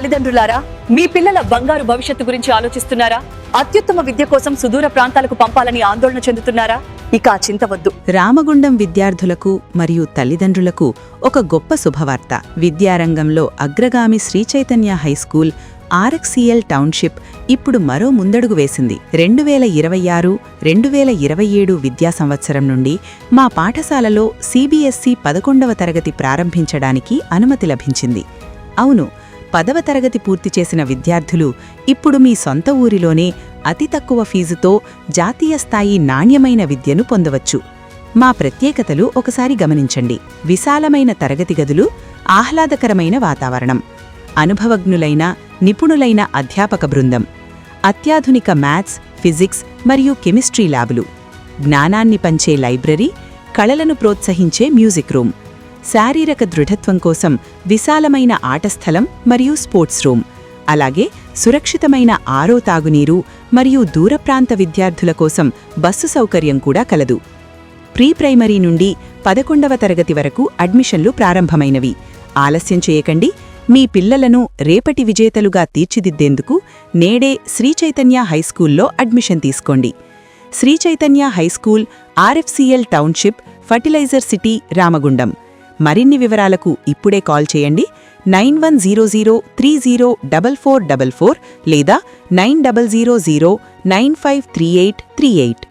తల్లిదండ్రులారా, మీ పిల్లల బంగారు భవిష్యత్తు గురించి ఆలోచిస్తున్నారా? అత్యుత్తమ విద్య కోసం సుదూర ప్రాంతాలకు పంపాలని ఆందోళన చెందుతున్నారా? ఇక ఆ చింత వద్దు. రామగుండం విద్యార్థులకు మరియు తల్లిదండ్రులకు ఒక గొప్ప శుభవార్త. విద్యారంగంలో అగ్రగామి శ్రీచైతన్య హైస్కూల్ ఆర్ఎక్సీఎల్ టౌన్షిప్ ఇప్పుడు మరో ముందడుగు వేసింది. 2026-2027 విద్యా సంవత్సరం నుండి మా పాఠశాలలో సిబిఎస్ఈ 11వ తరగతి ప్రారంభించడానికి అనుమతి లభించింది. అవును, 10వ తరగతి పూర్తి చేసిన విద్యార్థులు ఇప్పుడు మీ సొంత ఊరిలోనే అతి తక్కువ ఫీజుతో జాతీయ స్థాయి నాణ్యమైన విద్యను పొందవచ్చు. మా ప్రత్యేకతలు ఒకసారి గమనించండి. విశాలమైన తరగతి గదులు, ఆహ్లాదకరమైన వాతావరణం, అనుభవజ్ఞులైన నిపుణులైన అధ్యాపక బృందం, అత్యాధునిక మ్యాథ్స్, ఫిజిక్స్ మరియు కెమిస్ట్రీ ల్యాబులు, జ్ఞానాన్ని పంచే లైబ్రరీ, కళలను ప్రోత్సహించే మ్యూజిక్ రూమ్, శారీరక దృఢత్వం కోసం విశాలమైన ఆటస్థలం మరియు స్పోర్ట్స్ రూమ్, అలాగే సురక్షితమైన ఆరో తాగునీరు మరియు దూరప్రాంత విద్యార్థుల కోసం బస్సు సౌకర్యం కూడా కలదు. ప్రీ ప్రైమరీ నుండి 11వ తరగతి వరకు అడ్మిషన్లు ప్రారంభమైనవి. ఆలస్యం చేయకండి. మీ పిల్లలను రేపటి విజేతలుగా తీర్చిదిద్దేందుకు నేడే శ్రీచైతన్య హైస్కూల్లో అడ్మిషన్ తీసుకోండి. Sri Chaitanya high school, RFCL township, fertilizer city, Ramagundam. మరిన్ని వివరాలకు ఇప్పుడే కాల్ చేయండి. 9100304444 లేదా 9000953838.